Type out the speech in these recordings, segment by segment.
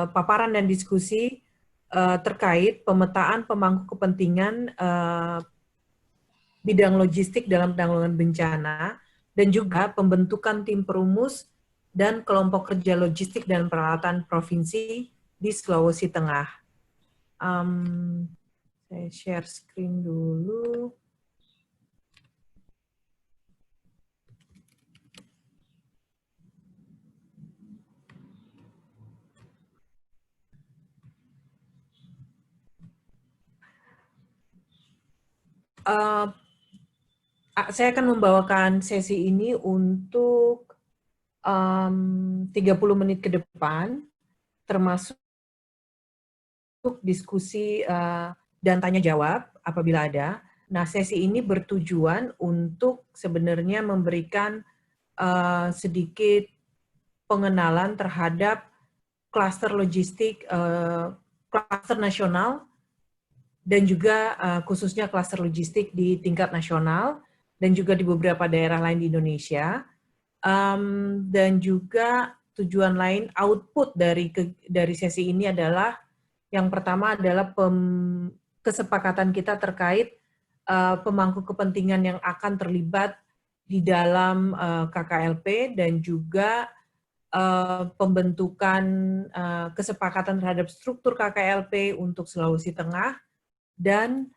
paparan dan diskusi terkait pemetaan pemangku kepentingan bidang logistik dalam penanggulangan bencana, dan juga pembentukan tim perumus dan kelompok kerja logistik dan peralatan provinsi di Sulawesi Tengah. Saya share screen dulu. Saya akan membawakan sesi ini untuk 30 menit ke depan, termasuk diskusi dan tanya jawab apabila ada. Nah, sesi ini bertujuan untuk sebenarnya memberikan sedikit pengenalan terhadap klaster logistik, klaster nasional, dan juga khususnya klaster logistik di tingkat nasional, dan juga di beberapa daerah lain di Indonesia. Dan juga tujuan lain, output dari sesi ini adalah, yang pertama adalah kesepakatan kita terkait pemangku kepentingan yang akan terlibat di dalam KKLP, dan juga pembentukan kesepakatan terhadap struktur KKLP untuk Sulawesi Tengah, dan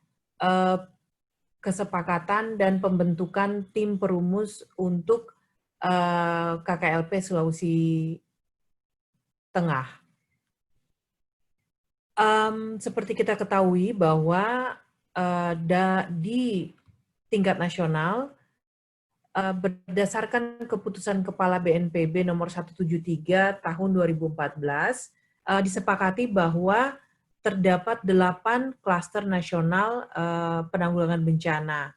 kesepakatan dan pembentukan tim perumus untuk KKLP Sulawesi Tengah. Seperti kita ketahui bahwa di tingkat nasional, berdasarkan keputusan Kepala BNPB nomor 173 tahun 2014, disepakati bahwa terdapat 8 klaster nasional penanggulangan bencana.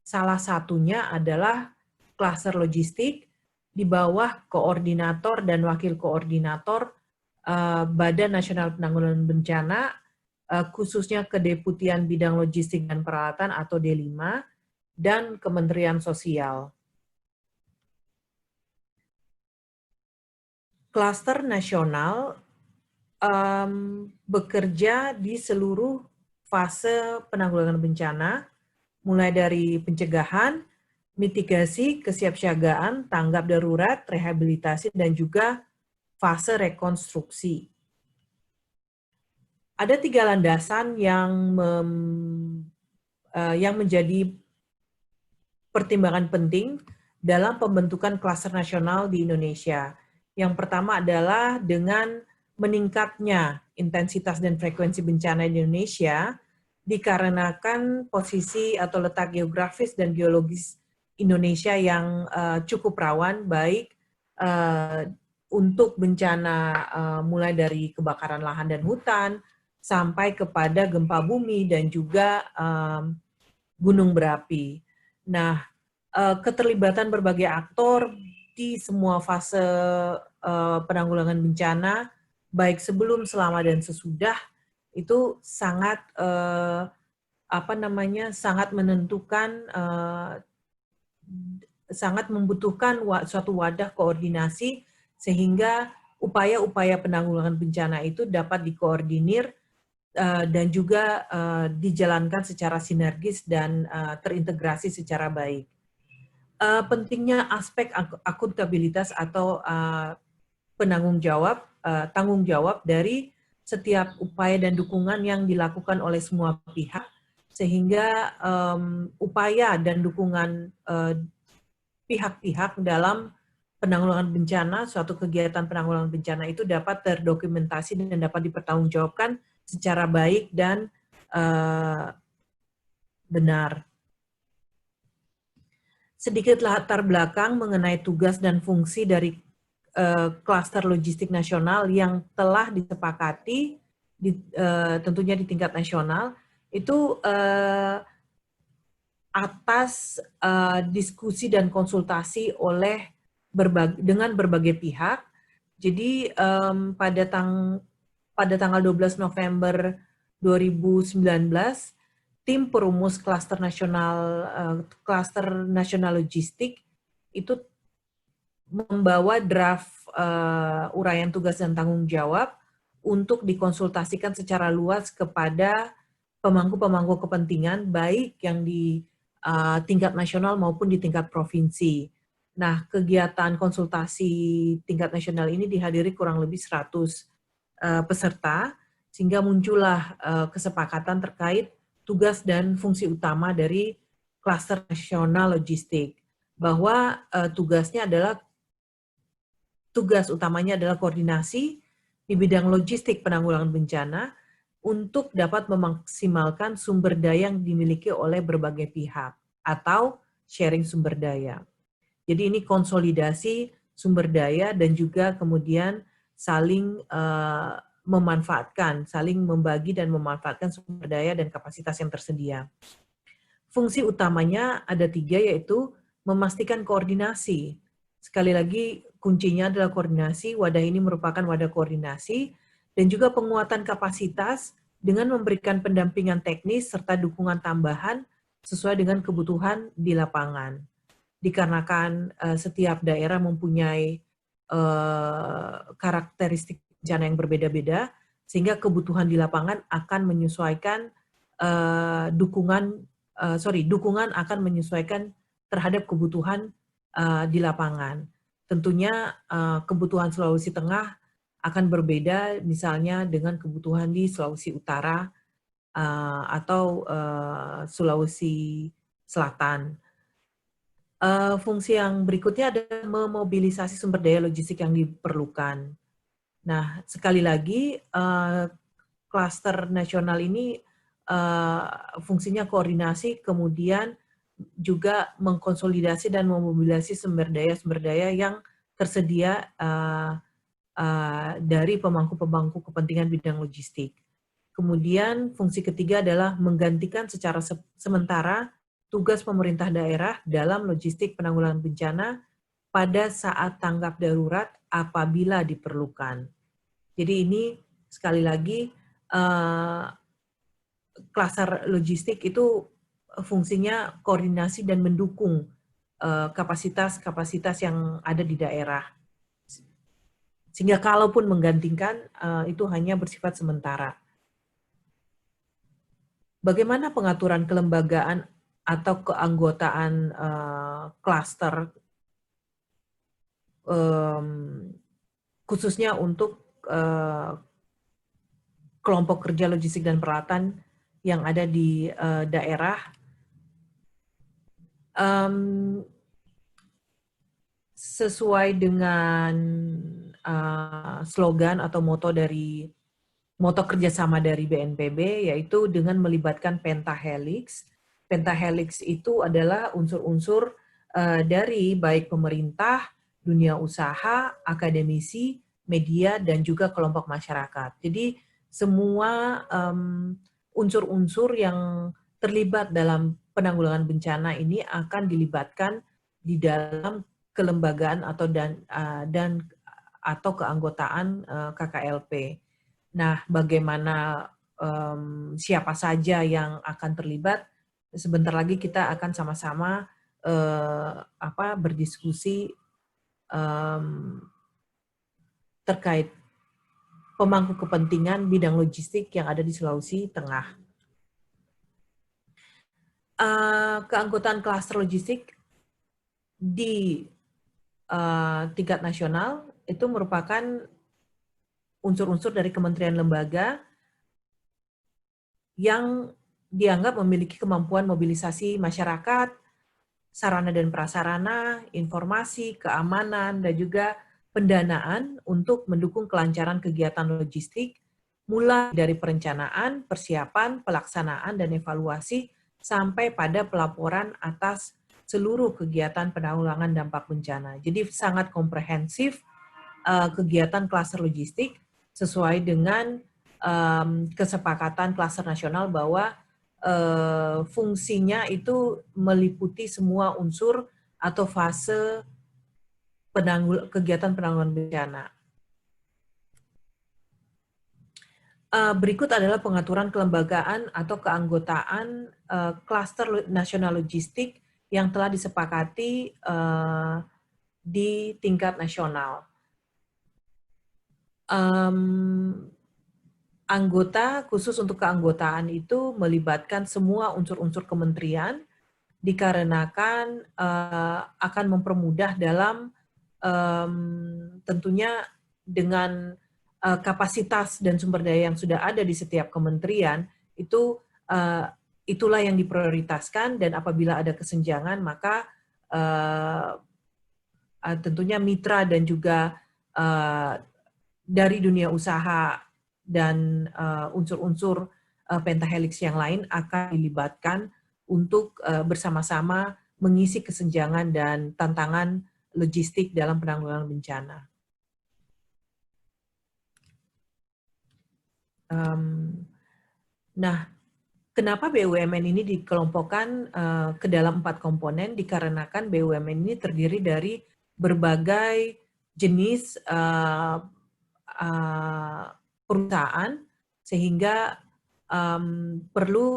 Salah satunya adalah klaster logistik di bawah koordinator dan wakil koordinator Badan Nasional Penanggulangan Bencana, khususnya Kedeputian Bidang Logistik dan Peralatan atau D5, dan Kementerian Sosial. Klaster nasional bekerja di seluruh fase penanggulangan bencana, mulai dari pencegahan, mitigasi, kesiapsiagaan, tanggap darurat, rehabilitasi, dan juga fase rekonstruksi. Ada 3 landasan yang menjadi pertimbangan penting dalam pembentukan klaster nasional di Indonesia. Yang pertama adalah dengan meningkatnya intensitas dan frekuensi bencana di Indonesia dikarenakan posisi atau letak geografis dan geologis Indonesia yang cukup rawan, baik untuk bencana mulai dari kebakaran lahan dan hutan, sampai kepada gempa bumi dan juga gunung berapi. Nah, keterlibatan berbagai aktor di semua fase penanggulangan bencana, baik sebelum, selama, dan sesudah, itu sangat sangat menentukan, sangat membutuhkan suatu wadah koordinasi sehingga upaya-upaya penanggulangan bencana itu dapat dikoordinir dan juga dijalankan secara sinergis dan terintegrasi secara baik. Pentingnya aspek akuntabilitas atau tanggung jawab dari setiap upaya dan dukungan yang dilakukan oleh semua pihak, sehingga upaya dan dukungan pihak-pihak dalam penanggulangan bencana, suatu kegiatan penanggulangan bencana itu dapat terdokumentasi dan dapat dipertanggungjawabkan secara baik dan benar. Sedikit latar belakang mengenai tugas dan fungsi dari klaster logistik nasional yang telah disepakati tentunya di tingkat nasional, itu atas diskusi dan konsultasi dengan berbagai pihak. Jadi pada tanggal 12 November 2019, tim perumus klaster nasional logistik itu membawa draft uraian tugas dan tanggung jawab untuk dikonsultasikan secara luas kepada pemangku-pemangku kepentingan, baik yang di tingkat nasional maupun di tingkat provinsi. Nah, kegiatan konsultasi tingkat nasional ini dihadiri kurang lebih 100 peserta, sehingga muncullah kesepakatan terkait tugas dan fungsi utama dari Klaster Nasional Logistik, bahwa tugas utamanya adalah koordinasi di bidang logistik penanggulangan bencana untuk dapat memaksimalkan sumber daya yang dimiliki oleh berbagai pihak atau sharing sumber daya. Jadi ini konsolidasi sumber daya dan juga kemudian saling memanfaatkan, saling membagi dan memanfaatkan sumber daya dan kapasitas yang tersedia. Fungsi utamanya ada 3, yaitu memastikan koordinasi. Sekali lagi, kuncinya adalah koordinasi. Wadah ini merupakan wadah koordinasi dan juga penguatan kapasitas dengan memberikan pendampingan teknis serta dukungan tambahan sesuai dengan kebutuhan di lapangan. Dikarenakan setiap daerah mempunyai karakteristik bencana yang berbeda-beda, sehingga kebutuhan di lapangan akan menyesuaikan dukungan akan menyesuaikan terhadap kebutuhan di lapangan. Tentunya kebutuhan Sulawesi Tengah akan berbeda misalnya dengan kebutuhan di Sulawesi Utara atau Sulawesi Selatan. Fungsi yang berikutnya adalah memobilisasi sumber daya logistik yang diperlukan. Nah, sekali lagi, klaster nasional ini fungsinya koordinasi, kemudian juga mengkonsolidasi dan memobilisasi sumber daya yang tersedia dari pemangku-pemangku kepentingan bidang logistik. Kemudian fungsi ketiga adalah menggantikan secara sementara tugas pemerintah daerah dalam logistik penanggulangan bencana pada saat tanggap darurat apabila diperlukan. Jadi ini sekali lagi klaster logistik itu fungsinya koordinasi dan mendukung kapasitas-kapasitas yang ada di daerah. Sehingga kalaupun menggantikan itu hanya bersifat sementara. Bagaimana pengaturan kelembagaan atau keanggotaan klaster khususnya untuk kelompok kerja logistik dan peralatan yang ada di daerah? Sesuai dengan slogan atau moto kerjasama dari BNPB, yaitu dengan melibatkan pentahelix. Pentahelix itu adalah unsur-unsur dari baik pemerintah, dunia usaha, akademisi, media, dan juga kelompok masyarakat. Jadi semua unsur-unsur yang terlibat dalam penanggulangan bencana ini akan dilibatkan di dalam kelembagaan atau keanggotaan KKLP. Nah, bagaimana siapa saja yang akan terlibat? Sebentar lagi kita akan sama-sama berdiskusi terkait pemangku kepentingan bidang logistik yang ada di Sulawesi Tengah. Keanggotaan klaster logistik di tingkat nasional itu merupakan unsur-unsur dari kementerian lembaga yang dianggap memiliki kemampuan mobilisasi masyarakat, sarana dan prasarana, informasi, keamanan, dan juga pendanaan untuk mendukung kelancaran kegiatan logistik, mulai dari perencanaan, persiapan, pelaksanaan, dan evaluasi, sampai pada pelaporan atas seluruh kegiatan penanggulangan dampak bencana. Jadi sangat komprehensif kegiatan klaster logistik sesuai dengan kesepakatan klaster nasional bahwa fungsinya itu meliputi semua unsur atau fase kegiatan penanggulangan bencana. Berikut adalah pengaturan kelembagaan atau keanggotaan klaster nasional logistik yang telah disepakati di tingkat nasional. anggota khusus untuk keanggotaan itu melibatkan semua unsur-unsur kementerian dikarenakan akan mempermudah dalam tentunya dengan kapasitas dan sumber daya yang sudah ada di setiap kementerian itu itulah yang diprioritaskan, dan apabila ada kesenjangan maka tentunya mitra dan juga dari dunia usaha dan unsur-unsur pentahelix yang lain akan dilibatkan untuk bersama-sama mengisi kesenjangan dan tantangan logistik dalam penanggulangan bencana. Nah, kenapa BUMN ini dikelompokkan ke dalam 4 komponen? Dikarenakan BUMN ini terdiri dari berbagai jenis perusahaan, sehingga perlu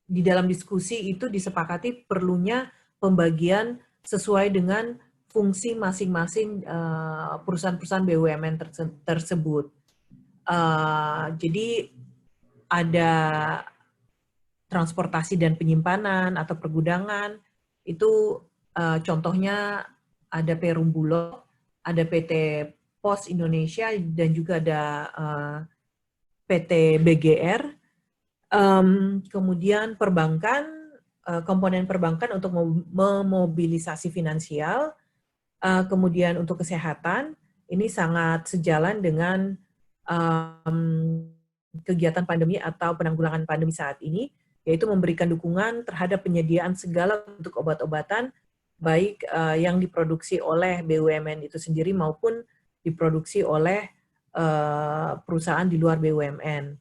di dalam diskusi itu disepakati perlunya pembagian sesuai dengan fungsi masing-masing perusahaan-perusahaan BUMN tersebut. Jadi ada transportasi dan penyimpanan atau pergudangan, itu contohnya ada Perum Bulog, ada PT Pos Indonesia, dan juga ada PT BGR. Kemudian perbankan, komponen perbankan untuk memobilisasi finansial, kemudian untuk kesehatan, ini sangat sejalan dengan kegiatan pandemi atau penanggulangan pandemi saat ini, yaitu memberikan dukungan terhadap penyediaan segala bentuk obat-obatan, baik yang diproduksi oleh BUMN itu sendiri maupun diproduksi oleh perusahaan di luar BUMN.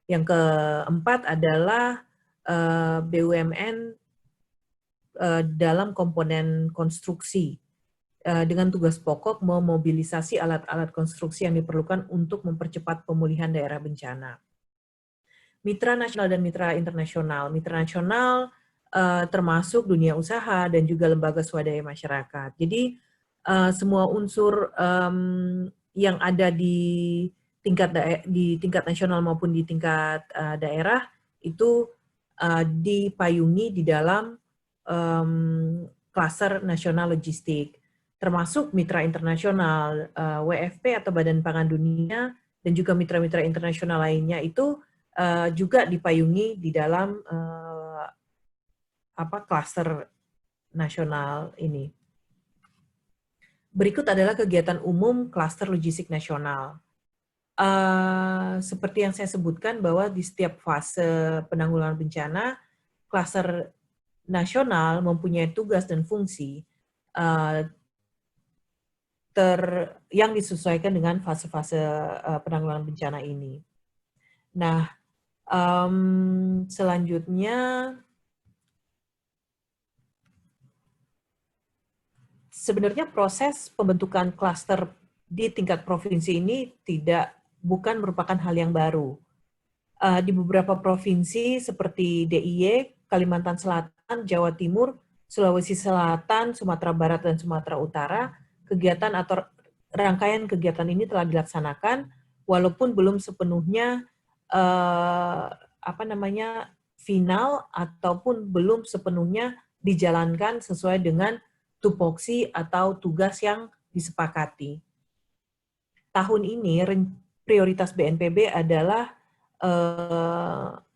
Yang keempat adalah BUMN dalam komponen konstruksi, dengan tugas pokok memobilisasi alat-alat konstruksi yang diperlukan untuk mempercepat pemulihan daerah bencana. Mitra nasional dan mitra internasional. Mitra nasional termasuk dunia usaha dan juga lembaga swadaya masyarakat. Jadi semua unsur yang ada di tingkat nasional maupun di tingkat daerah itu dipayungi di dalam klaster nasional logistik, termasuk mitra internasional, WFP atau Badan Pangan Dunia, dan juga mitra-mitra internasional lainnya itu juga dipayungi di dalam klaster nasional ini. Berikut adalah kegiatan umum klaster logistik nasional. Seperti yang saya sebutkan bahwa di setiap fase penanggulangan bencana, klaster nasional mempunyai tugas dan fungsi yang disesuaikan dengan fase-fase penanggulangan bencana ini. Nah, selanjutnya sebenarnya proses pembentukan klaster di tingkat provinsi ini bukan merupakan hal yang baru. Di beberapa provinsi seperti DIY, Kalimantan Selatan, Jawa Timur, Sulawesi Selatan, Sumatera Barat, dan Sumatera Utara, kegiatan atau rangkaian kegiatan ini telah dilaksanakan, walaupun belum sepenuhnya final ataupun belum sepenuhnya dijalankan sesuai dengan tupoksi atau tugas yang disepakati. Tahun ini prioritas BNPB adalah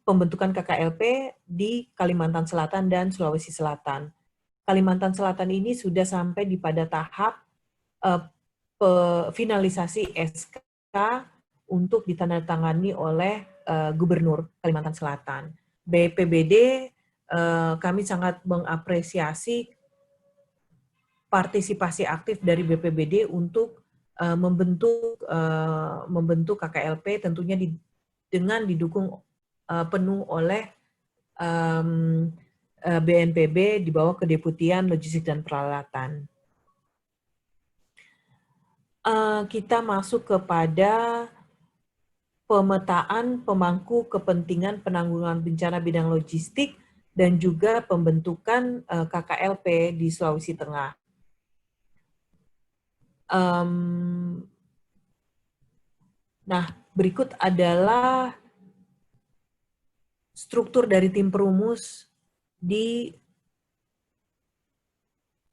pembentukan KKLP di Kalimantan Selatan dan Sulawesi Selatan. Kalimantan Selatan ini sudah sampai pada tahap finalisasi SK untuk ditandatangani oleh Gubernur Kalimantan Selatan. BPBD, kami sangat mengapresiasi partisipasi aktif dari BPBD untuk membentuk KKLP, tentunya dengan didukung penuh oleh BNPB di bawah Kedeputian Logistik dan Peralatan. Kita masuk kepada pemetaan pemangku kepentingan penanggulangan bencana bidang logistik dan juga pembentukan KKLP di Sulawesi Tengah. Nah, berikut adalah struktur dari tim perumus di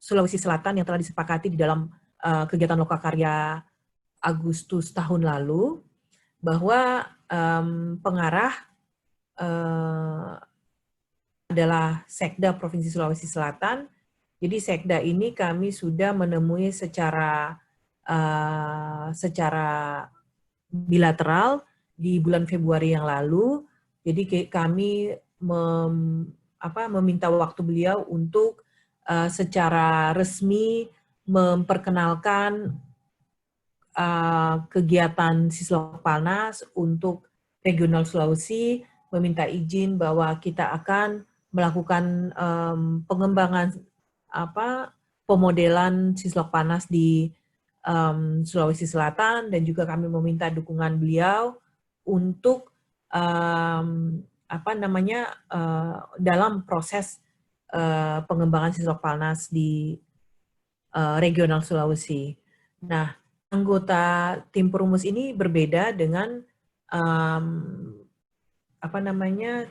Sulawesi Selatan yang telah disepakati di dalam kegiatan lokakarya Agustus tahun lalu, bahwa pengarah adalah Sekda Provinsi Sulawesi Selatan. Jadi Sekda ini kami sudah menemui secara bilateral di bulan Februari yang lalu. Jadi kami meminta waktu beliau untuk secara resmi memperkenalkan kegiatan Sislokpanas untuk regional Sulawesi, meminta izin bahwa kita akan melakukan pengembangan pemodelan Sislokpanas di Sulawesi Selatan, dan juga kami meminta dukungan beliau untuk dalam proses pengembangan Sislokpanas di regional Sulawesi. Nah, anggota tim perumus ini berbeda dengan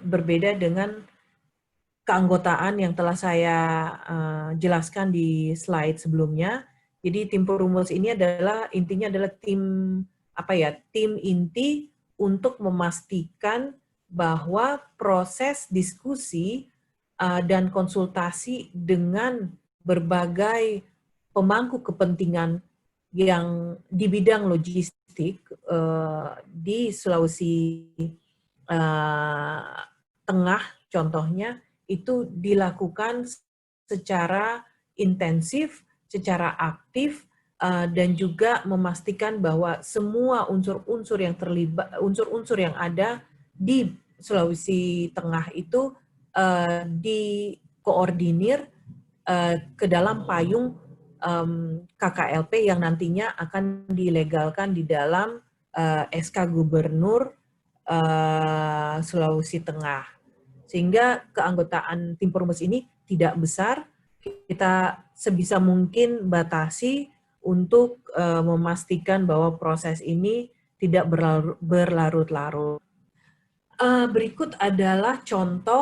berbeda dengan keanggotaan yang telah saya jelaskan di slide sebelumnya. Jadi tim perumus ini intinya adalah tim inti untuk memastikan bahwa proses diskusi dan konsultasi dengan berbagai pemangku kepentingan yang di bidang logistik di Sulawesi Tengah contohnya, itu dilakukan secara intensif, secara aktif, dan juga memastikan bahwa semua unsur-unsur yang ada di Sulawesi Tengah itu dikoordinir ke dalam payung KKLP yang nantinya akan dilegalkan di dalam SK Gubernur Sulawesi Tengah. Sehingga keanggotaan tim perumus ini tidak besar, kita sebisa mungkin batasi untuk memastikan bahwa proses ini tidak berlarut-larut. Berikut adalah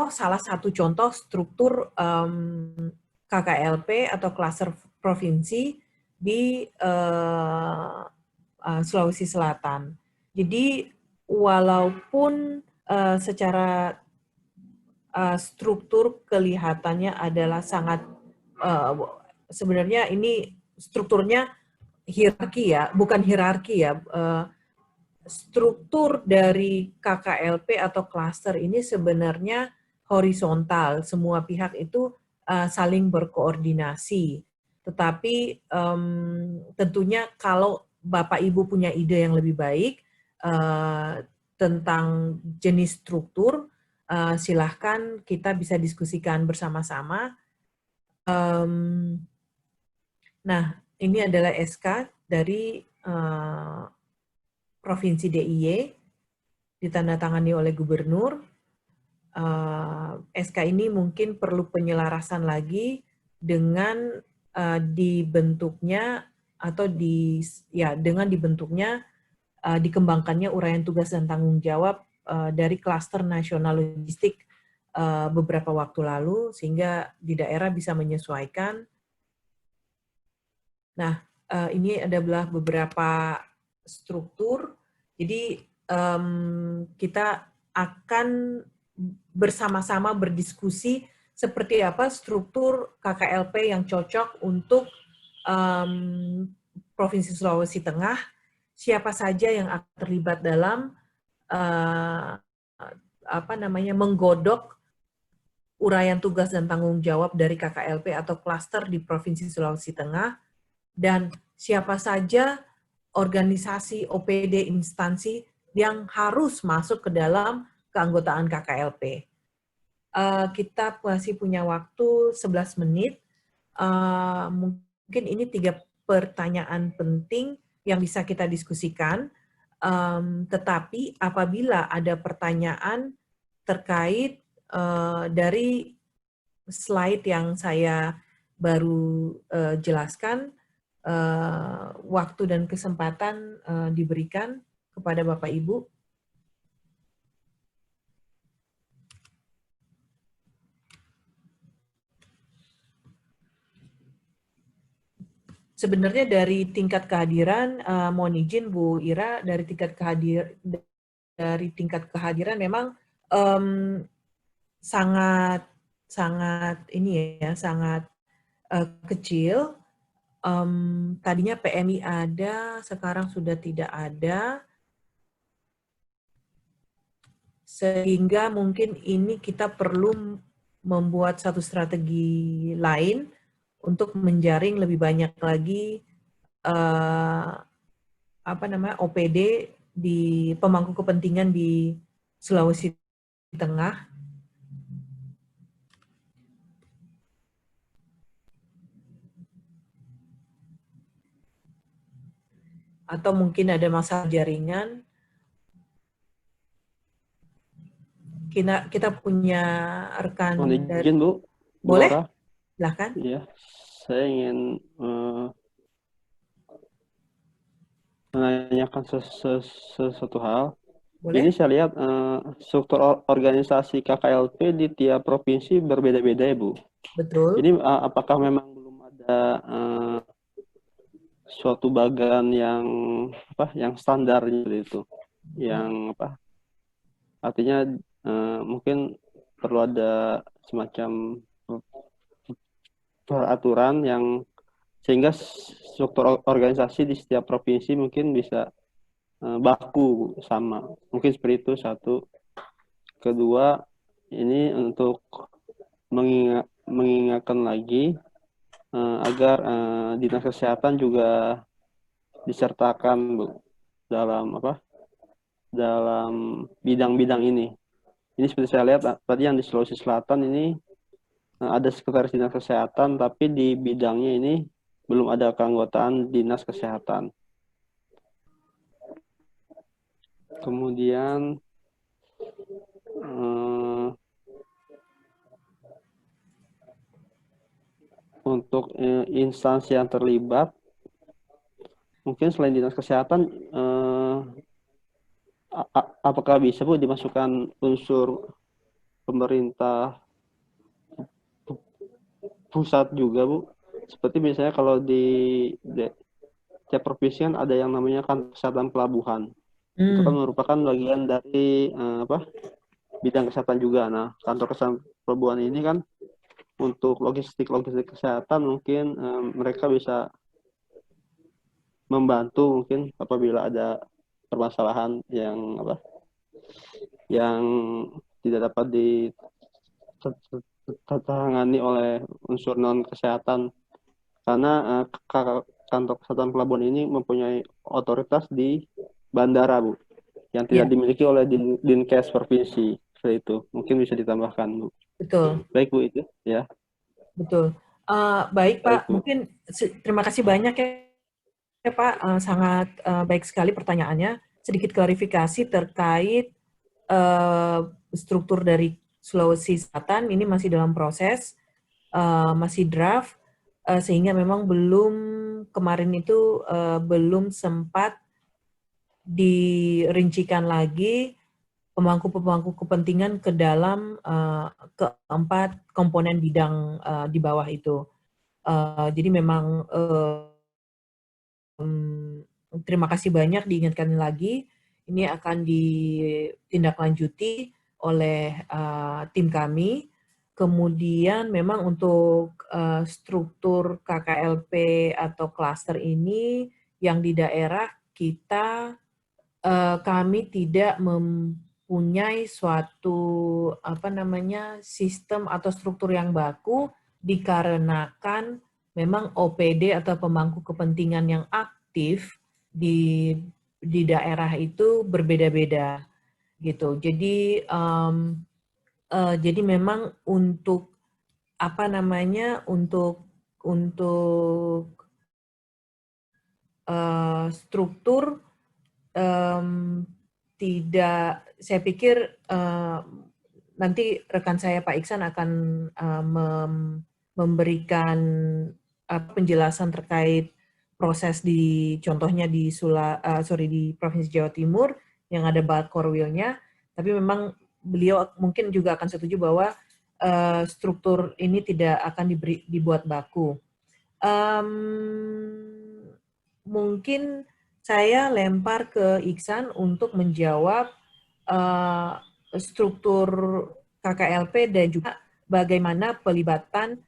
salah satu contoh struktur KKLP atau klaster provinsi di Sulawesi Selatan. Jadi walaupun secara struktur kelihatannya adalah sangat sebenarnya ini strukturnya hierarki ya, bukan hierarki ya. Struktur dari KKLP atau klaster ini sebenarnya horizontal, semua pihak itu saling berkoordinasi. Tetapi tentunya kalau Bapak Ibu punya ide yang lebih baik tentang jenis struktur, silahkan kita bisa diskusikan bersama-sama. Nah, ini adalah SK dari Provinsi DIY, ditandatangani oleh Gubernur. SK ini mungkin perlu penyelarasan lagi dengan dibentuknya dikembangkannya uraian tugas dan tanggung jawab dari klaster nasional logistik beberapa waktu lalu, sehingga di daerah bisa menyesuaikan. Nah, ini adalah beberapa struktur. Jadi kita akan bersama-sama berdiskusi seperti apa struktur KKLP yang cocok untuk Provinsi Sulawesi Tengah, siapa saja yang akan terlibat dalam menggodok uraian tugas dan tanggung jawab dari KKLP atau klaster di Provinsi Sulawesi Tengah, dan siapa saja organisasi OPD instansi yang harus masuk ke dalam keanggotaan KKLP. Kita masih punya waktu 11 menit. Mungkin ini 3 pertanyaan penting yang bisa kita diskusikan. Tetapi apabila ada pertanyaan terkait dari slide yang saya baru jelaskan, waktu dan kesempatan diberikan kepada Bapak Ibu. Sebenarnya dari tingkat kehadiran, mohon izin Bu Ira, dari tingkat kehadiran memang sangat kecil. Tadinya PMI ada, sekarang sudah tidak ada, sehingga mungkin ini kita perlu membuat satu strategi lain untuk menjaring lebih banyak lagi OPD di pemangku kepentingan di Sulawesi Tengah. Atau mungkin ada masalah jaringan. Kita punya rekan dari... Izin, Bu. Boleh? Laura. Silahkan. Iya, saya ingin menanyakan sesuatu hal. Boleh? Ini saya lihat struktur organisasi KKLP di tiap provinsi berbeda-beda ya, Bu. Betul. Ini apakah memang belum ada suatu bagan yang standar itu, yang artinya mungkin perlu ada semacam peraturan yang sehingga struktur organisasi di setiap provinsi mungkin bisa baku sama. Mungkin seperti itu satu. Kedua, ini untuk mengingatkan lagi agar dinas kesehatan juga disertakan, Bu, dalam bidang-bidang ini. Ini seperti saya lihat tadi yang di Sulawesi Selatan ini ada sekretaris dinas kesehatan, tapi di bidangnya ini belum ada keanggotaan dinas kesehatan. Kemudian untuk instansi yang terlibat, mungkin selain dinas kesehatan, apakah bisa, Bu, dimasukkan unsur pemerintah pusat juga, Bu? Seperti misalnya kalau di tiap provinsi kan ada yang namanya kantor kesehatan pelabuhan. Itu kan merupakan bagian dari bidang kesehatan juga. Nah, kantor kesehatan pelabuhan ini kan untuk logistik kesehatan mungkin mereka bisa membantu mungkin apabila ada permasalahan yang tidak dapat ditangani oleh unsur non kesehatan, karena kantor kesehatan pelabuhan ini mempunyai otoritas di bandara, Bu, yang tidak dimiliki oleh Dinkes provinsi. Seperti itu mungkin bisa ditambahkan, Bu. Betul. Baik, Bu, itu ya. Betul. Baik, Pak. Bu. Mungkin terima kasih banyak ya Pak. Sangat baik sekali pertanyaannya. Sedikit klarifikasi terkait struktur dari Sulawesi Selatan ini masih dalam proses, masih draft, sehingga memang kemarin itu belum sempat dirincikan lagi pemangku kepentingan ke dalam keempat komponen bidang di bawah itu. Jadi memang terima kasih banyak diingatkan lagi. Ini akan ditindaklanjuti oleh tim kami. Kemudian memang untuk struktur KKLP atau klaster ini yang di daerah kita, kami tidak mempunyai suatu sistem atau struktur yang baku, dikarenakan memang OPD atau pemangku kepentingan yang aktif di daerah itu berbeda-beda gitu. Jadi jadi memang untuk struktur tidak, saya pikir nanti rekan saya Pak Iksan akan memberikan penjelasan terkait proses contohnya di di Provinsi Jawa Timur yang ada Bakorwilnya, tapi memang beliau mungkin juga akan setuju bahwa struktur ini tidak akan dibuat baku. Mungkin saya lempar ke Iksan untuk menjawab struktur KKLP dan juga bagaimana pelibatan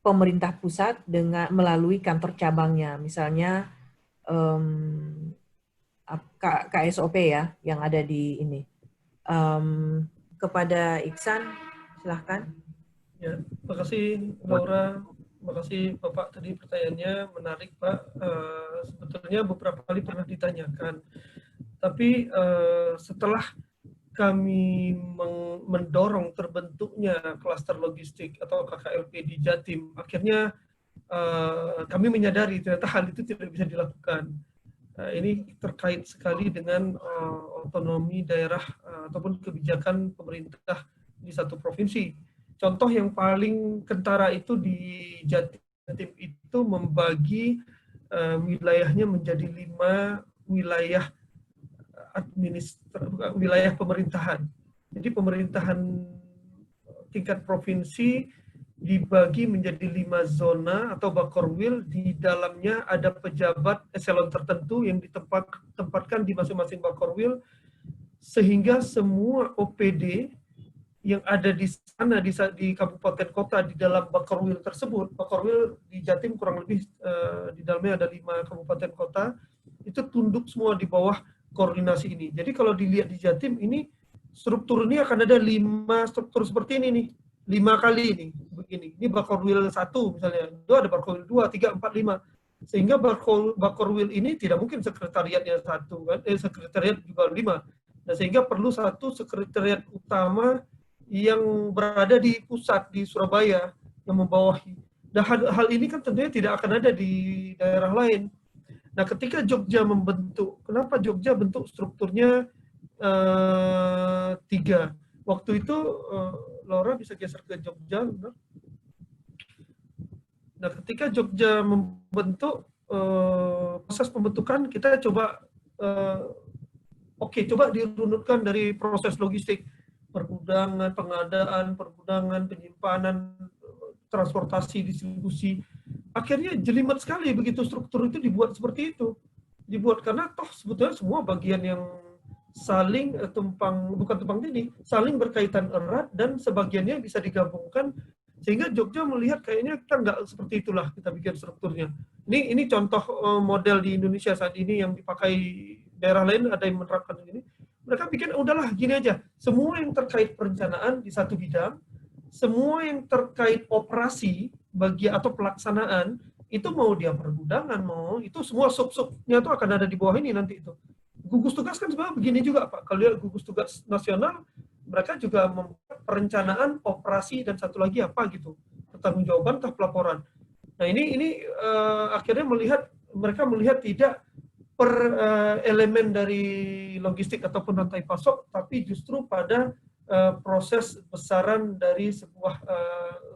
pemerintah pusat dengan melalui kantor cabangnya, misalnya KSOP ya yang ada di ini. Kepada Iksan, silahkan. Ya, terima kasih Laura, terima kasih Bapak tadi pertanyaannya menarik Pak. Sebetulnya beberapa kali pernah ditanyakan, tapi setelah kami mendorong terbentuknya klaster logistik atau KKLP di Jatim, akhirnya kami menyadari ternyata hal itu tidak bisa dilakukan. Ini terkait sekali dengan otonomi daerah ataupun kebijakan pemerintah di satu provinsi. Contoh yang paling kentara itu di Jatim itu membagi wilayahnya menjadi 5 wilayah wilayah pemerintahan. Jadi pemerintahan tingkat provinsi dibagi menjadi 5 zona atau bakorwil, di dalamnya ada pejabat eselon tertentu yang ditempatkan di masing-masing bakorwil, sehingga semua OPD yang ada di sana di kabupaten kota di dalam bakorwil tersebut, bakorwil di Jatim kurang lebih di dalamnya ada 5 kabupaten kota, itu tunduk semua di bawah koordinasi ini. Jadi kalau dilihat di Jatim ini, struktur ini akan ada 5 struktur seperti ini nih. 5 kali ini, begini. Ini Bakorwil 1 misalnya, itu ada Bakorwil 2, 3, 4, 5. Sehingga Bakorwil ini tidak mungkin sekretariatnya 1, kan? Sekretariat juga 5. Nah, sehingga perlu satu sekretariat utama yang berada di pusat, di Surabaya, yang membawahi. Nah, hal ini kan tentunya tidak akan ada di daerah lain. Nah, ketika Jogja membentuk, kenapa Jogja bentuk strukturnya 3? Waktu itu, Laura bisa geser ke Jogja. Benar? Nah, ketika Jogja membentuk, proses pembentukan, kita coba, coba dirunutkan dari proses logistik. Pergudangan, pengadaan, pergudangan, penyimpanan, transportasi, distribusi. Akhirnya jelimet sekali begitu struktur itu dibuat seperti itu. Dibuat karena toh sebetulnya semua bagian yang saling bukan tumpang tindih, saling berkaitan erat dan sebagiannya bisa digabungkan, sehingga Jogja melihat kayaknya kita nggak seperti itulah kita bikin strukturnya. Ini contoh model di Indonesia saat ini yang dipakai daerah lain, ada yang menerapkan ini. Mereka bikin udahlah gini aja, semua yang terkait perencanaan di satu bidang, semua yang terkait operasi atau pelaksanaan itu mau dia pergudangan, mau itu semua sub-subnya itu akan ada di bawah ini nanti itu. Gugus tugas kan sebenarnya begini juga Pak. Kalau lihat gugus tugas nasional, mereka juga membuat perencanaan, operasi, dan satu lagi apa gitu, pertanggungjawaban atau pelaporan. Nah ini akhirnya mereka melihat tidak per elemen dari logistik ataupun rantai pasok, tapi justru pada proses besaran dari sebuah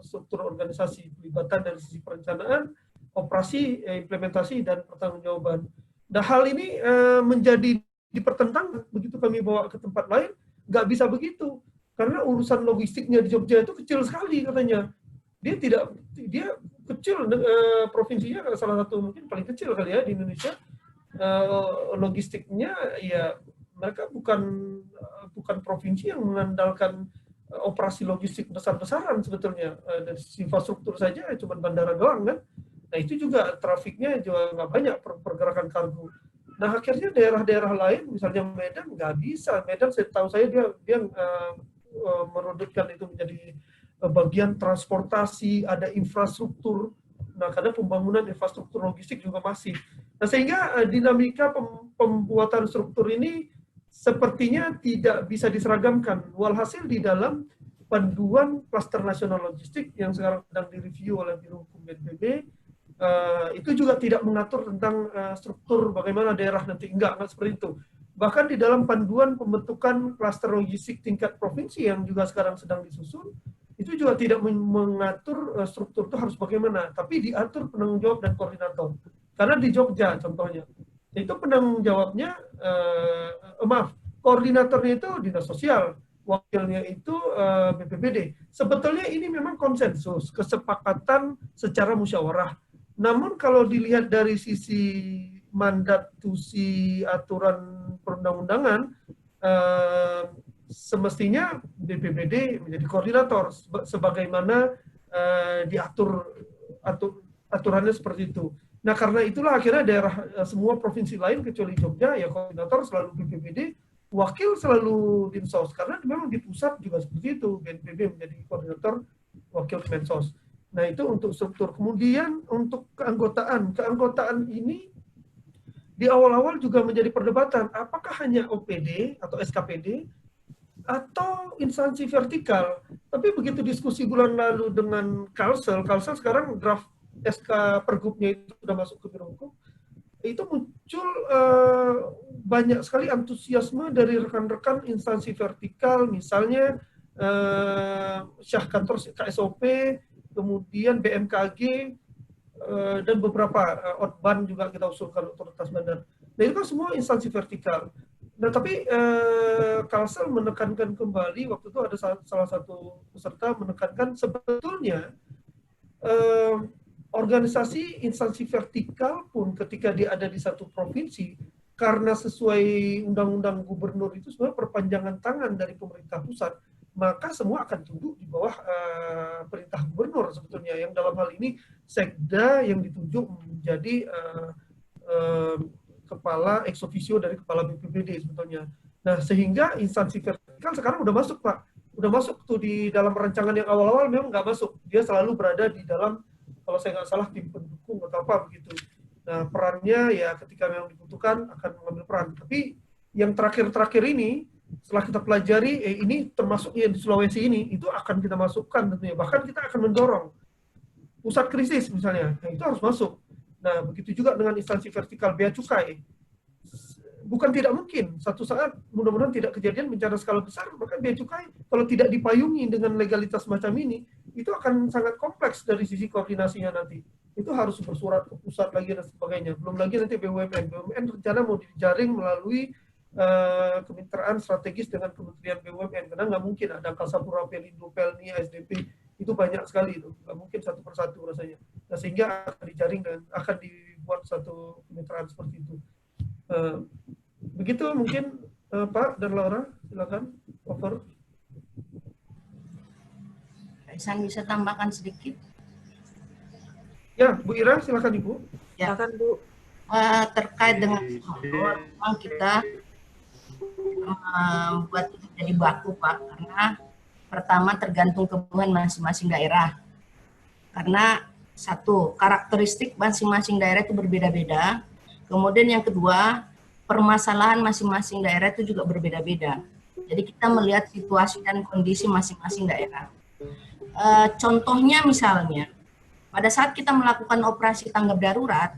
struktur organisasi, pelibatan dari sisi perencanaan, operasi, implementasi, dan pertanggungjawaban. Nah, hal ini menjadi dipertentangkan, begitu kami bawa ke tempat lain, nggak bisa begitu. Karena urusan logistiknya di Jogja itu kecil sekali katanya. Dia kecil, provinsinya salah satu mungkin paling kecil kali ya di Indonesia. Logistiknya ya mereka bukan provinsi yang mengandalkan operasi logistik besar-besaran sebetulnya. Dari infrastruktur saja cuma bandara doang kan. Nah itu juga trafiknya juga nggak banyak pergerakan kargo. Nah akhirnya daerah-daerah lain, misalnya Medan, nggak bisa. Medan setahu saya dia merudutkan itu menjadi bagian transportasi, ada infrastruktur. Nah karena pembangunan infrastruktur logistik juga masih. Nah sehingga dinamika pembuatan struktur ini sepertinya tidak bisa diseragamkan. Walhasil di dalam panduan klaster nasional logistik yang sekarang sedang direview oleh Biro Hukum BNPB, itu juga tidak mengatur tentang struktur bagaimana daerah nanti. Enggak seperti itu. Bahkan di dalam panduan pembentukan klaster logistik tingkat provinsi yang juga sekarang sedang disusun, itu juga tidak mengatur struktur itu harus bagaimana, tapi diatur penanggung jawab dan koordinator. Karena di Jogja contohnya, itu penanggung jawabnya, koordinatornya itu dinas sosial, wakilnya itu BPBD. Sebetulnya ini memang konsensus, kesepakatan secara musyawarah. Namun kalau dilihat dari sisi mandat tusi aturan perundang-undangan, semestinya BPBD menjadi koordinator sebagaimana diatur aturannya seperti itu. Nah, karena itulah akhirnya daerah semua provinsi lain kecuali Jogja ya koordinator selalu BPBD, wakil selalu Dinsos, karena memang di pusat juga seperti itu, BNPB menjadi koordinator, wakil Kemensos. Nah, itu untuk struktur. Kemudian untuk keanggotaan ini di awal-awal juga menjadi perdebatan, apakah hanya OPD atau SKPD atau instansi vertikal. Tapi begitu diskusi bulan lalu dengan Kalsel sekarang draft SK Pergubnya itu sudah masuk ke Biro Hukum, itu muncul banyak sekali antusiasme dari rekan-rekan instansi vertikal, misalnya Syah Kantor KSOP, kemudian BMKG, dan beberapa Otban juga kita usulkan otoritas bandar. Nah, itu kan semua instansi vertikal. Nah, tapi Kalsel menekankan kembali, waktu itu ada salah satu peserta menekankan sebetulnya organisasi instansi vertikal pun ketika dia ada di satu provinsi, karena sesuai undang-undang gubernur itu sebenarnya perpanjangan tangan dari pemerintah pusat, maka semua akan tunduk di bawah perintah gubernur sebetulnya, yang dalam hal ini Sekda yang ditunjuk menjadi kepala ex officio dari kepala BPBD sebetulnya. Nah, sehingga instansi vertikal sekarang udah masuk, Pak. Udah masuk tuh di dalam rancangan yang awal-awal memang nggak masuk. Dia selalu berada di dalam, kalau saya nggak salah, tim pendukung atau apa begitu. Nah, perannya ya ketika memang dibutuhkan akan mengambil peran. Tapi yang terakhir-terakhir ini, setelah kita pelajari, ini termasuk yang di Sulawesi ini, itu akan kita masukkan tentunya. Bahkan kita akan mendorong pusat krisis misalnya, nah, itu harus masuk. Nah, begitu juga dengan instansi vertikal bea cukai. Bukan tidak mungkin, satu saat mudah-mudahan tidak kejadian bencana skala besar, maka bea cukai kalau tidak dipayungi dengan legalitas macam ini, itu akan sangat kompleks dari sisi koordinasinya nanti. Itu harus bersurat ke pusat lagi dan sebagainya. Belum lagi nanti BUMN. BUMN rencana mau dijaring melalui kemitraan strategis dengan Kementerian BUMN, karena nggak mungkin ada Kasapura, Pelindo, Pelni, SDP, itu banyak sekali itu, nggak mungkin satu persatu rasanya. Nah, sehingga akan dijaring dan akan dibuat satu kemitraan seperti itu. Begitu mungkin Pak dan Laura, silakan over. Saya bisa tambahkan sedikit. Ya, Bu Ira, silakan Ibu. Ya. Silakan Bu. Terkait dengan memang kita membuat itu jadi baku, Pak, karena pertama tergantung kebutuhan masing-masing daerah. Karena satu, karakteristik masing-masing daerah itu berbeda-beda. Kemudian yang kedua, permasalahan masing-masing daerah itu juga berbeda-beda. Jadi kita melihat situasi dan kondisi masing-masing daerah. Contohnya misalnya, pada saat kita melakukan operasi tanggap darurat,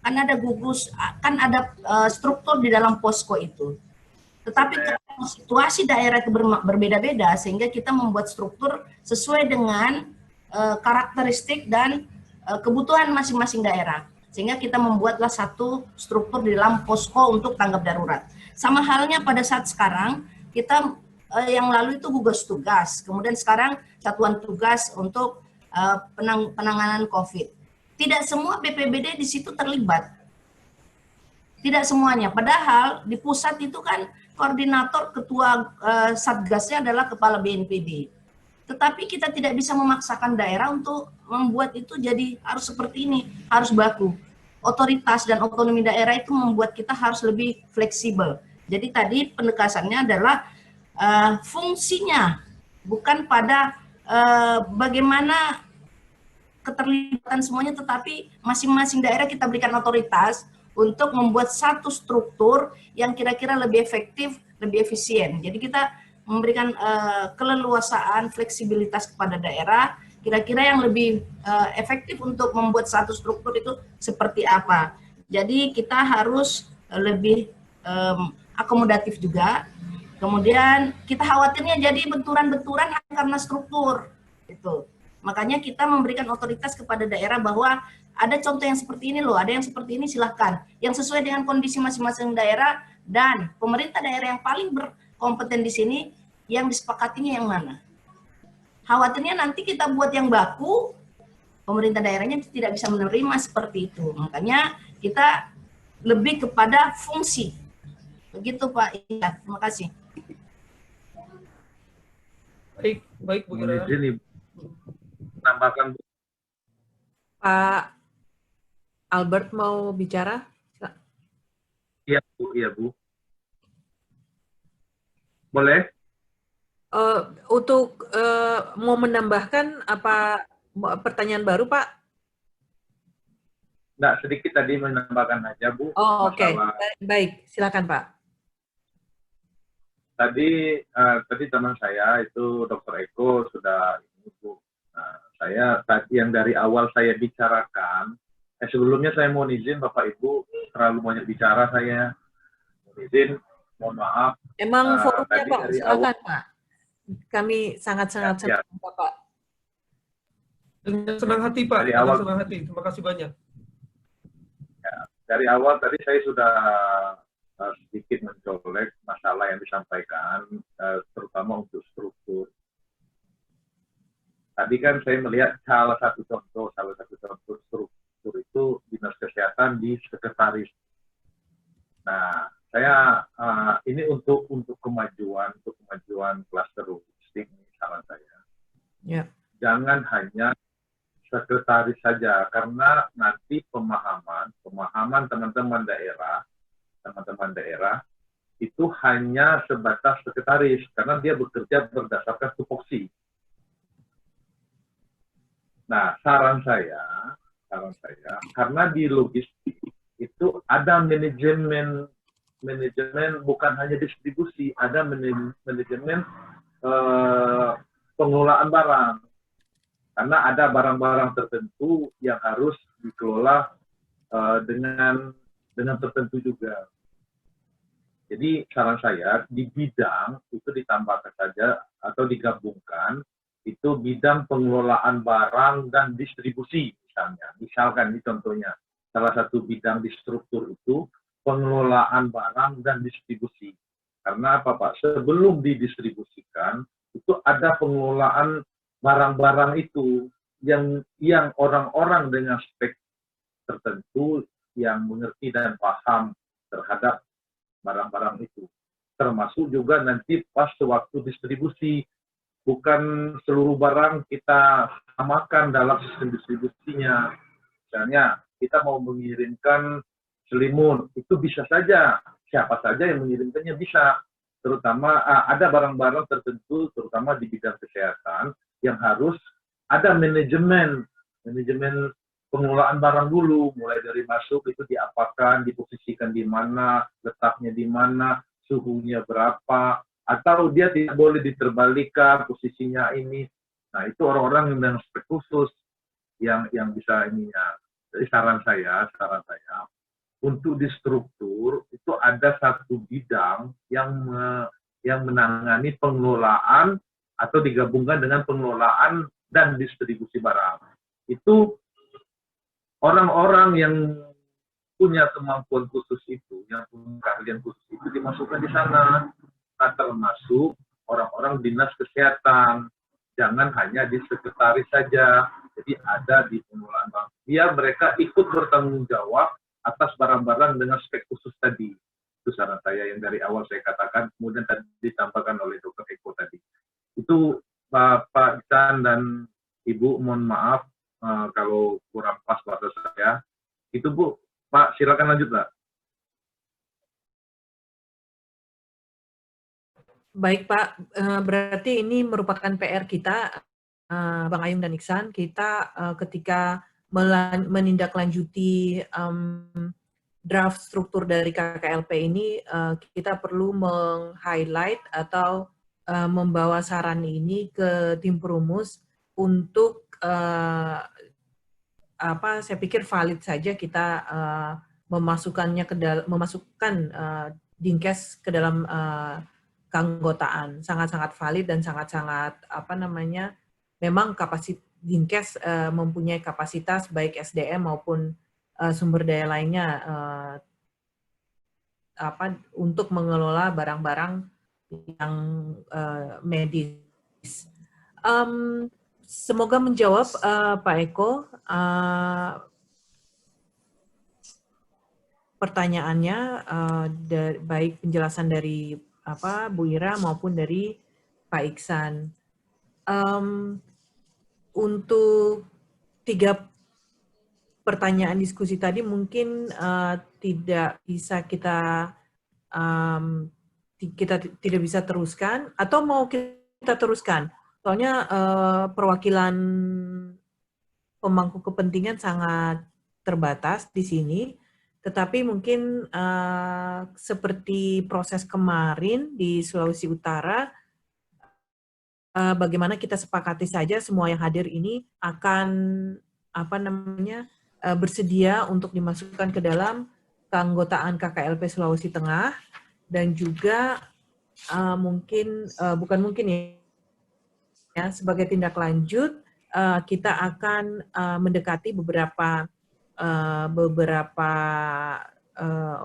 kan ada gugus, kan ada struktur di dalam posko itu. Tetapi situasi daerah itu berbeda-beda, sehingga kita membuat struktur sesuai dengan karakteristik dan kebutuhan masing-masing daerah. Sehingga kita membuatlah satu struktur di dalam posko untuk tanggap darurat. Sama halnya pada saat sekarang, kita yang lalu itu gugus tugas, kemudian sekarang satuan tugas untuk penanganan COVID. Tidak semua BPBD di situ terlibat. Tidak semuanya. Padahal di pusat itu kan koordinator ketua satgasnya adalah kepala BNPB. Tetapi kita tidak bisa memaksakan daerah untuk membuat itu jadi harus seperti ini, harus baku. Otoritas dan otonomi daerah itu membuat kita harus lebih fleksibel. Jadi tadi pendekatannya adalah fungsinya, bukan pada bagaimana keterlibatan semuanya, tetapi masing-masing daerah kita berikan otoritas untuk membuat satu struktur yang kira-kira lebih efektif, lebih efisien. Jadi kita memberikan keleluasaan, fleksibilitas kepada daerah, kira-kira yang lebih efektif untuk membuat satu struktur itu seperti apa. Jadi kita harus lebih akomodatif juga. Kemudian kita khawatirnya jadi benturan-benturan karena struktur. Itu. Makanya kita memberikan otoritas kepada daerah bahwa ada contoh yang seperti ini loh, ada yang seperti ini silahkan. Yang sesuai dengan kondisi masing-masing daerah dan pemerintah daerah yang paling berkompeten di sini, yang disepakatinya yang mana. Khawatirnya nanti kita buat yang baku, pemerintah daerahnya tidak bisa menerima seperti itu. Makanya kita lebih kepada fungsi. Begitu Pak. Iya, terima kasih. Baik Bu Ira. Izin Ibu tambahkan Bu. Pak Albert mau bicara? Iya Bu. Boleh? Untuk mau menambahkan apa pertanyaan baru Pak? Nggak, sedikit tadi menambahkan aja Bu. Oh oke, Masalah- baik silakan Pak. Tadi teman saya itu Dr. Eko sudah Bu. Nah, saya tadi yang dari awal saya bicarakan, sebelumnya saya mohon izin Bapak Ibu, terlalu banyak bicara saya. Mohon izin, mohon maaf. Emang forumnya tadi Pak, dari silakan Pak. Kami sangat-sangat Ya, ya. senang Bapak. Dengan senang hati Pak, Dari dengan awal. senang hati. Terima kasih banyak. Dari awal tadi saya sudah sedikit mencolek masalah yang disampaikan, terutama untuk struktur. Tadi kan saya melihat salah satu contoh struktur itu dinas kesehatan di sekretaris. Nah, saya ini untuk kemajuan klaster logistik, saran saya. Ya. Jangan hanya sekretaris saja, karena nanti pemahaman teman-teman daerah itu hanya sebatas sekretaris, karena dia bekerja berdasarkan tupoksi. Nah, saran saya, karena di logistik itu ada manajemen bukan hanya distribusi, ada manajemen pengelolaan barang. Karena ada barang-barang tertentu yang harus dikelola dengan tertentu juga. Jadi saran saya di bidang itu ditambahkan saja atau digabungkan itu bidang pengelolaan barang dan distribusi misalnya. Misalkan ini contohnya salah satu bidang di struktur itu pengelolaan barang dan distribusi. Karena apa Pak? Sebelum didistribusikan itu ada pengelolaan barang-barang itu yang orang-orang dengan spek tertentu yang mengerti dan paham terhadap barang-barang itu. Termasuk juga nanti pas waktu distribusi, bukan seluruh barang kita samakan dalam sistem distribusinya. Misalnya kita mau mengirimkan selimut, itu bisa saja, siapa saja yang mengirimkannya bisa. Terutama ada barang-barang tertentu, terutama di bidang kesehatan, yang harus ada manajemen pengelolaan barang dulu, mulai dari masuk itu diapakan, diposisikan di mana, letaknya di mana, suhunya berapa, atau dia tidak boleh diterbalikan posisinya ini. Nah, itu orang-orang dengan spek khusus yang bisa ininya. Jadi saran saya untuk di struktur itu ada satu bidang yang menangani pengelolaan atau digabungkan dengan pengelolaan dan distribusi barang. Itu orang-orang yang punya kemampuan khusus itu, yang punya keahlian khusus itu dimasukkan di sana. Nah, termasuk orang-orang dinas kesehatan. Jangan hanya di sekretaris saja. Jadi ada di pengelolaan barang. Biar mereka ikut bertanggung jawab atas barang-barang dengan spek khusus tadi. Itu saran saya yang dari awal saya katakan, kemudian tadi ditambahkan oleh Dr. Eko tadi. Itu Pak Chan dan Ibu, mohon maaf kalau kurang pas bahasa saya. Itu Bu, Pak silakan lanjut Pak. Baik Pak, berarti ini merupakan PR kita, Bang Ayung dan Iksan, kita ketika menindaklanjuti draft struktur dari KKLP ini, kita perlu meng-highlight atau membawa saran ini ke tim perumus untuk saya pikir valid saja kita memasukkan Dinkes ke dalam keanggotaan, sangat-sangat valid dan sangat-sangat memang Dinkes mempunyai kapasitas baik SDM maupun sumber daya lainnya untuk mengelola barang-barang yang medis. Semoga menjawab Pak Eko pertanyaannya, baik penjelasan dari Bu Ira maupun dari Pak Iksan. Untuk 3 pertanyaan diskusi tadi mungkin tidak bisa kita tidak bisa teruskan, atau mau kita teruskan? Soalnya perwakilan pemangku kepentingan sangat terbatas di sini, tetapi mungkin seperti proses kemarin di Sulawesi Utara, bagaimana kita sepakati saja semua yang hadir ini akan bersedia untuk dimasukkan ke dalam keanggotaan KKLP Sulawesi Tengah, dan juga sebagai tindak lanjut kita akan mendekati beberapa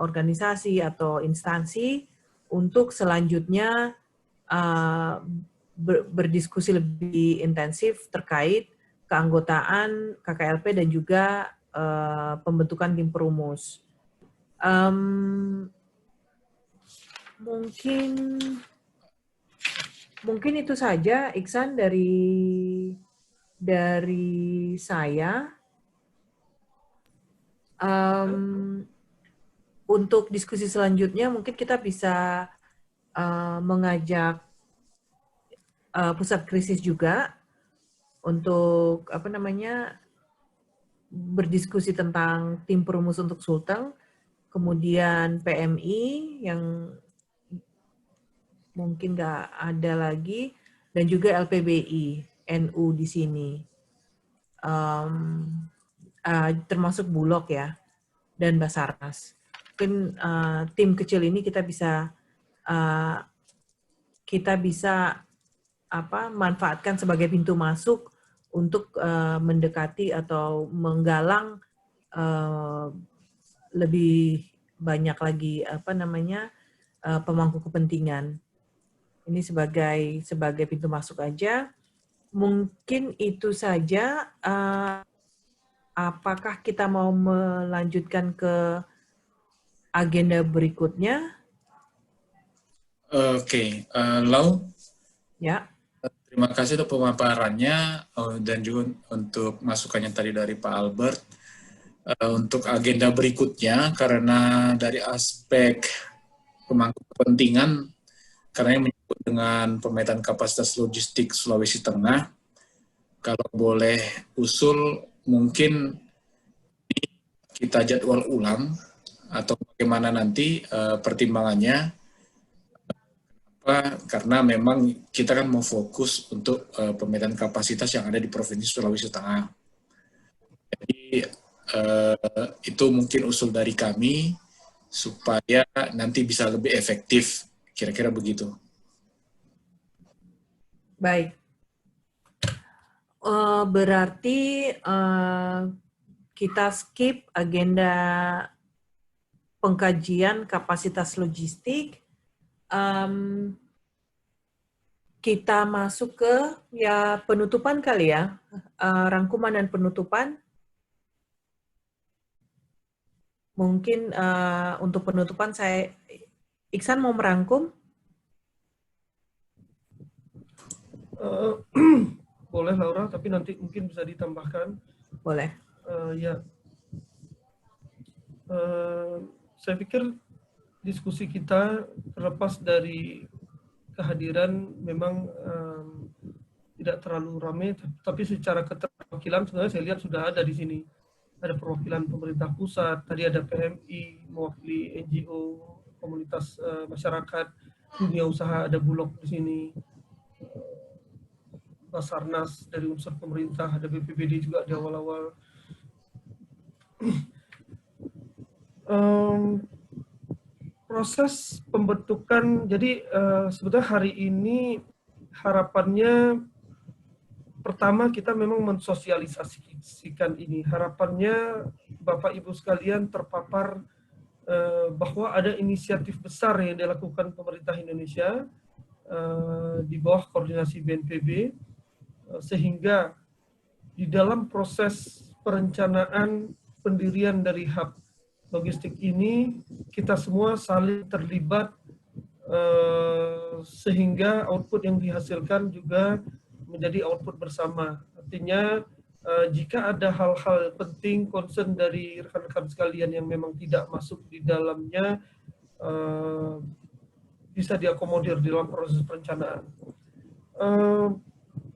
organisasi atau instansi untuk selanjutnya berdiskusi lebih intensif terkait keanggotaan KKLP dan juga pembentukan tim perumus. Mungkin itu saja, Iksan, dari saya. Untuk diskusi selanjutnya mungkin kita bisa mengajak pusat krisis juga untuk berdiskusi tentang tim perumus untuk Sulteng, kemudian PMI yang mungkin nggak ada lagi, dan juga LPBI, NU di sini, termasuk Bulog ya, dan Basarnas. Mungkin tim kecil ini kita bisa manfaatkan sebagai pintu masuk untuk mendekati atau menggalang lebih banyak lagi pemangku kepentingan. Ini sebagai pintu masuk aja. Mungkin itu saja. Apakah kita mau melanjutkan ke agenda berikutnya? Oke, Lau. Ya. Terima kasih untuk pemaparannya dan juga untuk masukannya tadi dari Pak Albert. Untuk agenda berikutnya, karena dari aspek pemangku kepentingan, karena yang menyebut dengan pemetaan kapasitas logistik Sulawesi Tengah, kalau boleh usul mungkin kita jadwal ulang atau bagaimana nanti pertimbangannya. Karena memang kita kan mau fokus untuk pemetaan kapasitas yang ada di Provinsi Sulawesi Tengah. Jadi itu mungkin usul dari kami supaya nanti bisa lebih efektif, kira-kira begitu. Baik. Berarti kita skip agenda pengkajian kapasitas logistik. Kita masuk ke penutupan kali ya, rangkuman dan penutupan. Mungkin untuk penutupan Iksan mau merangkum? Boleh Laura, tapi nanti mungkin bisa ditambahkan. Boleh. Saya pikir diskusi kita terlepas dari kehadiran memang tidak terlalu ramai, tapi secara keterwakilan sebenarnya saya lihat sudah ada di sini. Ada perwakilan pemerintah pusat, tadi ada PMI, mewakili NGO, komunitas masyarakat, dunia usaha, ada Bulog di sini, Basarnas dari unsur pemerintah, ada BPBD juga di awal-awal. Proses pembentukan, jadi sebetulnya hari ini harapannya pertama pertama kita memang mensosialisasikan ini. Harapannya Bapak Ibu sekalian terpapar bahwa ada inisiatif besar yang dilakukan pemerintah Indonesia di bawah koordinasi BNPB, sehingga di dalam proses perencanaan pendirian dari hub logistik ini kita semua saling terlibat, sehingga output yang dihasilkan juga menjadi output bersama. Artinya jika ada hal-hal penting, concern dari rekan-rekan sekalian yang memang tidak masuk di dalamnya, bisa diakomodir di dalam proses perencanaan.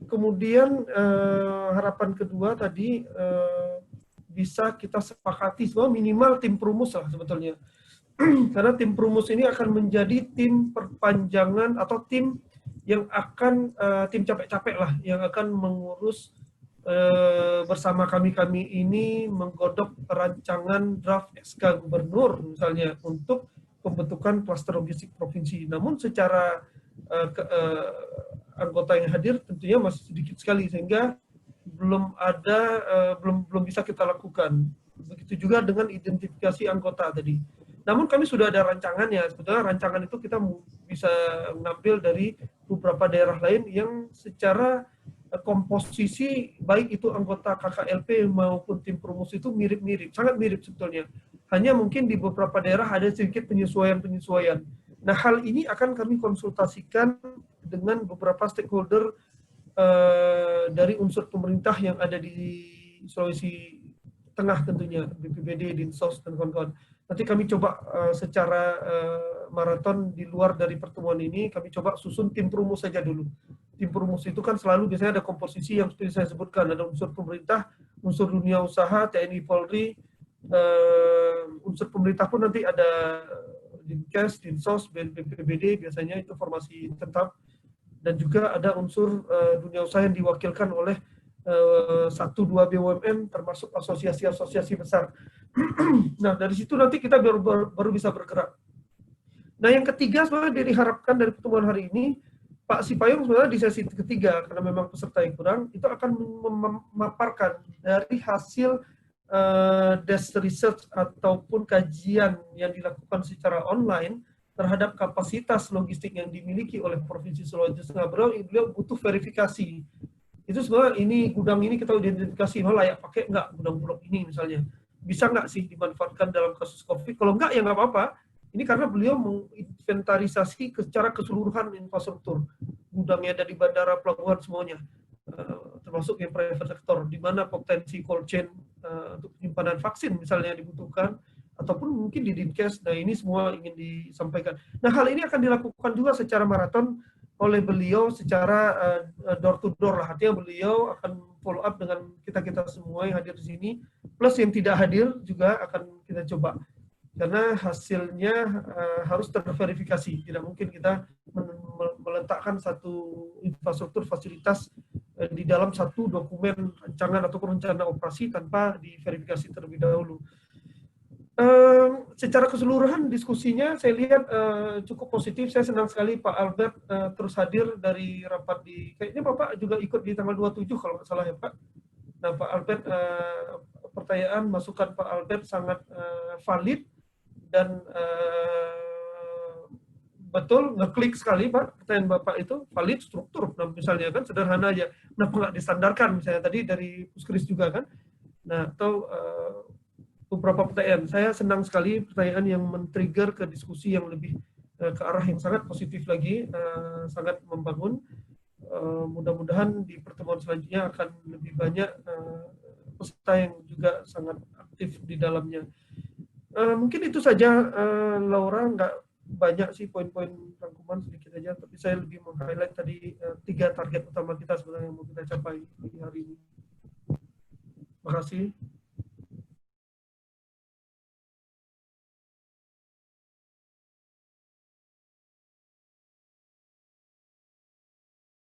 Kemudian harapan kedua tadi, bisa kita sepakati semua minimal tim perumus lah sebetulnya. Karena tim perumus ini akan menjadi tim perpanjangan atau tim yang akan, tim capek-capek lah, yang akan mengurus bersama kami ini menggodok rancangan draft SK Gubernur misalnya untuk pembentukan klaster logistik provinsi. Namun secara anggota yang hadir tentunya masih sedikit sekali, sehingga belum bisa kita lakukan. Begitu juga dengan identifikasi anggota tadi. Namun kami sudah ada rancangannya. Sebetulnya rancangan itu kita bisa mengambil dari beberapa daerah lain yang secara komposisi baik itu anggota KKLP maupun tim perumus itu mirip-mirip, sangat mirip sebetulnya. Hanya mungkin di beberapa daerah ada sedikit penyesuaian-penyesuaian. Nah, hal ini akan kami konsultasikan dengan beberapa stakeholder dari unsur pemerintah yang ada di Sulawesi Tengah tentunya, BPBD, Dinsos, dan kawan-kawan. Nanti kami coba secara maraton di luar dari pertemuan ini, kami coba susun tim perumus saja dulu. Tim perumus itu kan selalu biasanya ada komposisi yang seperti saya sebutkan, ada unsur pemerintah, unsur dunia usaha, TNI, Polri, unsur pemerintah pun nanti ada Dinkes, Dinsos, BPBD, biasanya itu formasi tetap, dan juga ada unsur dunia usaha yang diwakilkan oleh 1-2 BUMN termasuk asosiasi-asosiasi besar. Nah, dari situ nanti kita baru bisa bergerak. Nah, yang ketiga sebenarnya diharapkan dari pertemuan hari ini, Pak Sipayung sebenarnya di sesi ketiga, karena memang peserta yang kurang, itu akan memaparkan dari hasil desk research ataupun kajian yang dilakukan secara online terhadap kapasitas logistik yang dimiliki oleh Provinsi Sulawesi Tengah. Beliau butuh verifikasi. Itu sebenarnya ini gudang ini kita identifikasi, layak pakai nggak gudang Bulog ini misalnya. Bisa nggak sih dimanfaatkan dalam kasus COVID? Kalau nggak ya nggak apa-apa. Ini karena beliau menginventarisasi secara keseluruhan infrastruktur. Gudangnya dari bandara, pelabuhan, semuanya. Termasuk yang private sector, di mana potensi cold chain untuk penyimpanan vaksin misalnya dibutuhkan, ataupun mungkin di Dinkes. Nah, ini semua ingin disampaikan. Nah, hal ini akan dilakukan juga secara maraton oleh beliau secara door to door lah. Artinya beliau akan follow up dengan kita-kita semua yang hadir di sini, plus yang tidak hadir juga akan kita coba. Karena hasilnya harus terverifikasi. Tidak mungkin kita meletakkan satu infrastruktur fasilitas di dalam satu dokumen rancangan ataupun rencana operasi tanpa diverifikasi terlebih dahulu. Secara keseluruhan diskusinya saya lihat cukup positif. Saya senang sekali Pak Albert terus hadir dari rapat di, kayaknya Bapak juga ikut di tanggal 27 kalau nggak salah ya Pak. Nah, Pak Albert, pertanyaan, masukan Pak Albert sangat valid dan betul, ngeklik sekali Pak, pertanyaan Bapak itu valid, struktur. Nah, misalnya kan sederhana aja, kenapa nggak distandarkan misalnya tadi dari Puskris juga kan. Nah, atau beberapa pertanyaan, saya senang sekali pertanyaan yang men-trigger ke diskusi yang lebih ke arah yang sangat positif lagi, sangat membangun. Mudah-mudahan di pertemuan selanjutnya akan lebih banyak peserta yang juga sangat aktif di dalamnya. Mungkin itu saja, Laura, nggak banyak sih poin-poin rangkuman, sedikit aja, tapi saya lebih meng-highlight tadi 3 target utama kita sebenarnya yang mau kita capai di hari ini. Terima kasih.